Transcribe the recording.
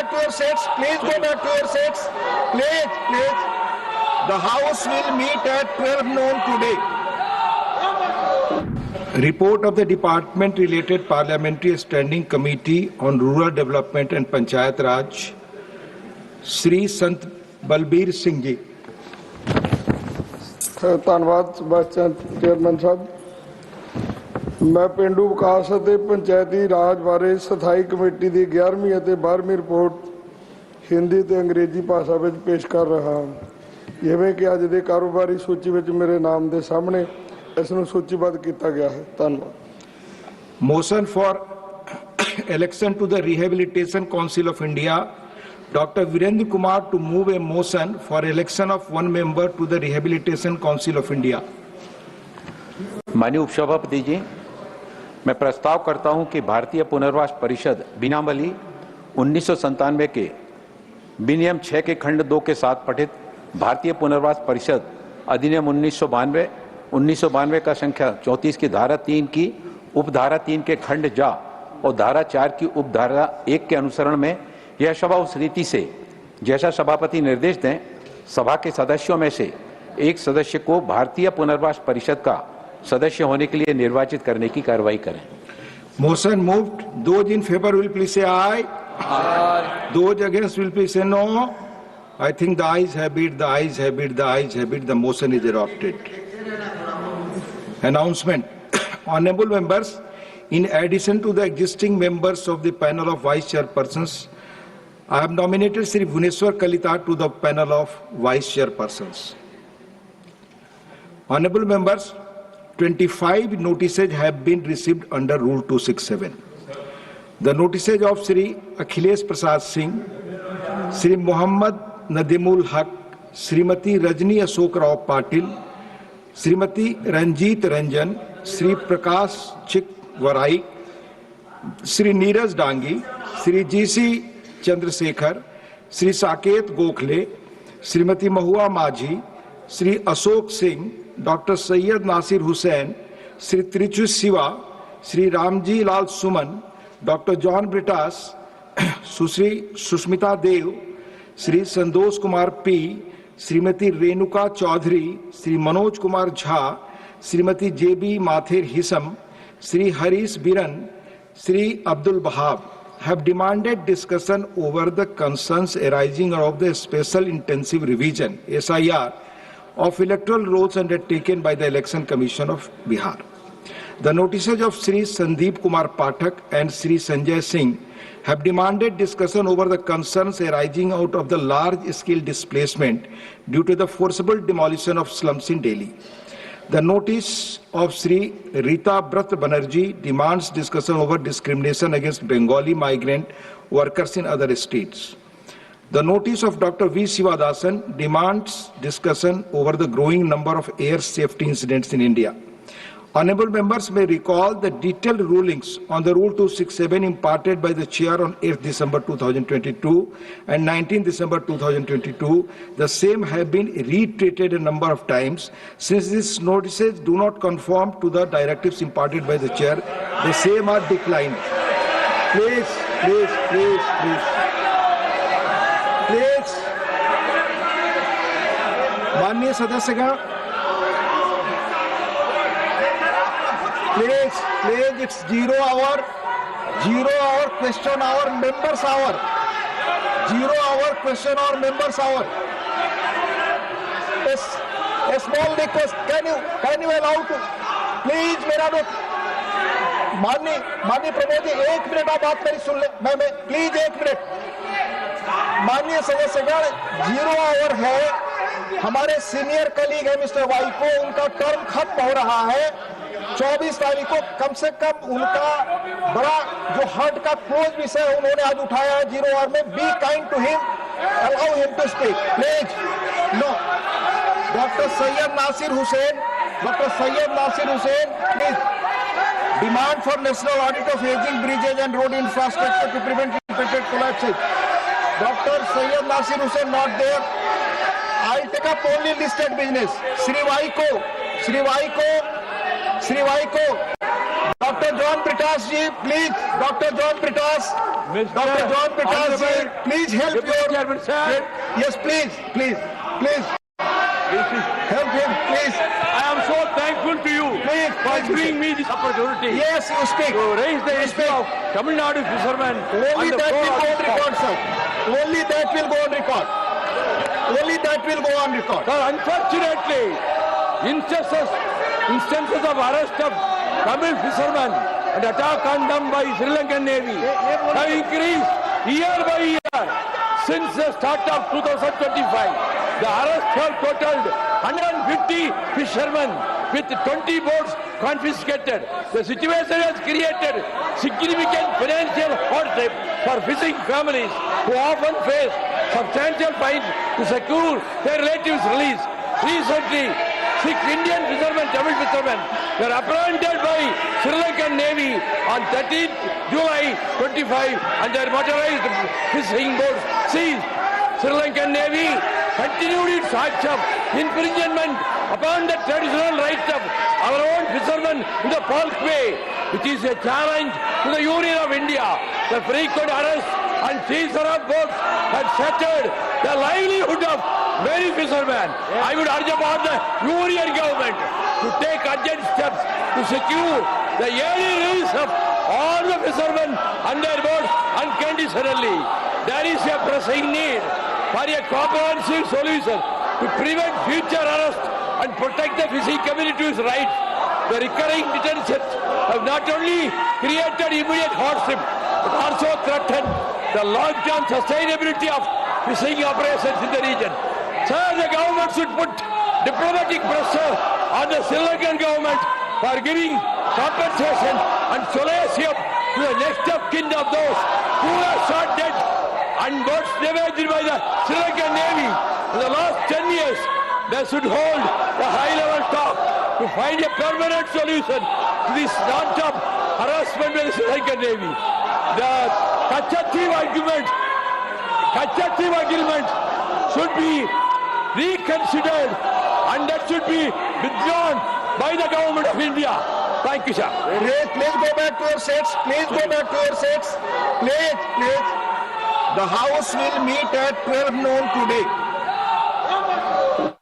back to your seats. Please go back to your seats. Please, please. The House will meet at 12 noon today. Report of the Department-related Parliamentary Standing Committee on Rural Development and Panchayat Raj, Shri Sant Balbir Singh Ji. ਧੰਨਵਾਦ chairman ਸਾਹਿਬ। ਮੈਂ ਪਿੰਡੂ ਵਿਕਾਸ ਅਤੇ ਪੰਚਾਇਤੀ ਰਾਜ ਬਾਰੇ ਸਥਾਈ committee ਦੀ 11ਵੀਂ ਅਤੇ 12ਵੀਂ report Hindi ਤੇ ਅੰਗਰੇਜ਼ੀ ਭਾਸ਼ਾ ਵਿੱਚ ਪੇਸ਼ ਕਰ ਰਿਹਾ ਹਾਂ। ਜਿਵੇਂ ਕਿ ਅੱਜ ਦੇ ਕਾਰੋਬਾਰੀ ਸੂਚੀ ਵਿੱਚ ਮੇਰੇ ਨਾਮ ਦੇ ਸਾਹਮਣੇ ਇਸ ਨੂੰ ਸੂਚੀਬੱਧ ਕੀਤਾ ਗਿਆ ਹੈ। ਧੰਨਵਾਦ। Motion for election to the Rehabilitation Council of India, Dr. Virendra Kumar to move a motion for election of one member to the Rehabilitation Council of India. माननीय उपसभापति जी, मैं प्रस्ताव करता हूं कि भारतीय पुनर्वास परिषद बिनामली 1997 के विनियम 6 के खंड 2 के साथ पठित भारतीय पुनर्वास परिषद अधिनियम 1992 का संख्या 34 की धारा 3 की उपधारा 3 के खंड जा और धारा 4 की उपधारा 1 के अनुसरण में यह सभा उस रीति से जैसा सभापति निर्देश दें सभा के सदस्यों में से एक सदस्य को भारतीय पुनर्वास परिषद का सदस्य होने के लिए निर्वाचित करने की कार्रवाई करें। Motion moved. Those in favor will please say aye. Aye. Those against will please say no. I think the ayes have it, the ayes have it, the ayes have it. The motion is adopted. Announcement. Honorable members, in addition to the existing members of the panel of vice chairpersons, I have nominated Sri Bhuneshwar Kalita to the panel of vice chairpersons. Honorable members, 25 notices have been received under Rule 267. The notices of Sri Akhilesh Prasad Singh, Sri Muhammad Nadimul Haq, Srimati Rajni Ashok Rao Patil, Srimati Ranjit Ranjan, Sri Prakash Chik Varai, Sri Neeraj Dangi, Sri G.C. Chandrasekhar, Sri Saket Gokhale, Srimati Mahua Majhi, Sri Ashok Singh, Dr. Syed Nasir Hussain, Sri Trichu Siva, Sri Ramji Lal Suman, Dr. John Britas, Sri Sushmita Dev, Sri Sandosh Kumar P, Srimati Renuka Chaudhary, Sri Manoj Kumar Jha, Srimati J.B. Mathir Hisam, Sri Harish Biran, Sri Abdul Bahab have demanded discussion over the concerns arising out of the Special Intensive Revision (SIR) of electoral rolls undertaken by the Election Commission of Bihar. The notices of Sri Sandeep Kumar Pathak and Sri Sanjay Singh have demanded discussion over the concerns arising out of the large-scale displacement due to the forcible demolition of slums in Delhi. The notice of Sri Rita Brat Banerjee demands discussion over discrimination against Bengali migrant workers in other states. The notice of Dr. V. Sivadasan demands discussion over the growing number of air safety incidents in India. Honorable members may recall the detailed rulings on the Rule 267 imparted by the Chair on 8th December 2022 and 19th December 2022. The same have been reiterated a number of times. Since these notices do not conform to the directives imparted by the Chair, the same are declined. Please, please, please, please. Please. माननीय सदस्यगण, please, it's 0 hour question hour, members hour. 0 hour question hour, members hour. A small request, can you allow to, please मेरा लोग, माननीय Pramod ji 1 minute आप बात मेरी सुन ले, मैं please 1 minute. माननीय सदस्यगण, 0 आवर है, हमारे सीनियर कलीग है मिस्टर वाई को, उनका टर्म खत्म हो रहा है 24 तारीख को। कम से कम उनका बड़ा जो हार्ट का क्लोज विषय उन्होंने आज उठाया है 0 आवर में। Be kind to him, allow him to speak please. No, doctor Syed Nasir Hussain, please. Demand for national audit of ageing bridges and road infrastructure to prevent repeated collapses. Dr. Syed Nasir Hussain not there. I'll take up only listed business. Sri Vaiko. Dr. John Britas ji, please. Dr. John Britas ji. please help Deputy your Chairman, sir. Yes, please. Help him, please. I am so thankful to you for giving me this opportunity Yes, you speak. to raise the issue of Tamil Nadu fishermen. Only on the that will floor go of on this record, House. sir. Only that will go on record. Only that will go on record. Sir, unfortunately, instances of arrest of Tamil fishermen and attack on them by Sri Lankan Navy have increased year by year since the start of 2025. The arrests have totaled 150 fishermen with 20 boats confiscated. The situation has created significant financial hardship for fishing families who often face substantial fines to secure their relatives' release. Recently, 6 Indian fishermen, Tamil fishermen, were apprehended by Sri Lankan Navy on 13th July 25 and their motorized fishing boats seized. Sri Lankan Navy continued its acts of infringement upon the traditional rights of our own fishermen in the Palk Bay, which is a challenge to the Union of India. The frequent arrests and seizure of boats had shattered the livelihood of many fishermen. I would urge upon the Union government to take urgent steps to secure the early release of all the fishermen and their boats unconditionally. There is a pressing need for a comprehensive solution to prevent future arrests and protect the fishing community's rights. The recurring detentions have not only created immediate hardship but also threatened the long-term sustainability of fishing operations in the region. Sir, the government should put diplomatic pressure on the Sri Lankan government for giving compensation and solace to the next of kin of those who are shot dead and boats damaged by the Sri Lankan Navy in the last 10 years. They should hold a high-level talk to find a permanent solution to this non-stop harassment by the Sri Lankan Navy. The Kachathip agreement should be reconsidered and that should be withdrawn by the government of India. Thank you, sir. Please go back to your seats. Please go back to your seats. Please. The House will meet at 12 noon today.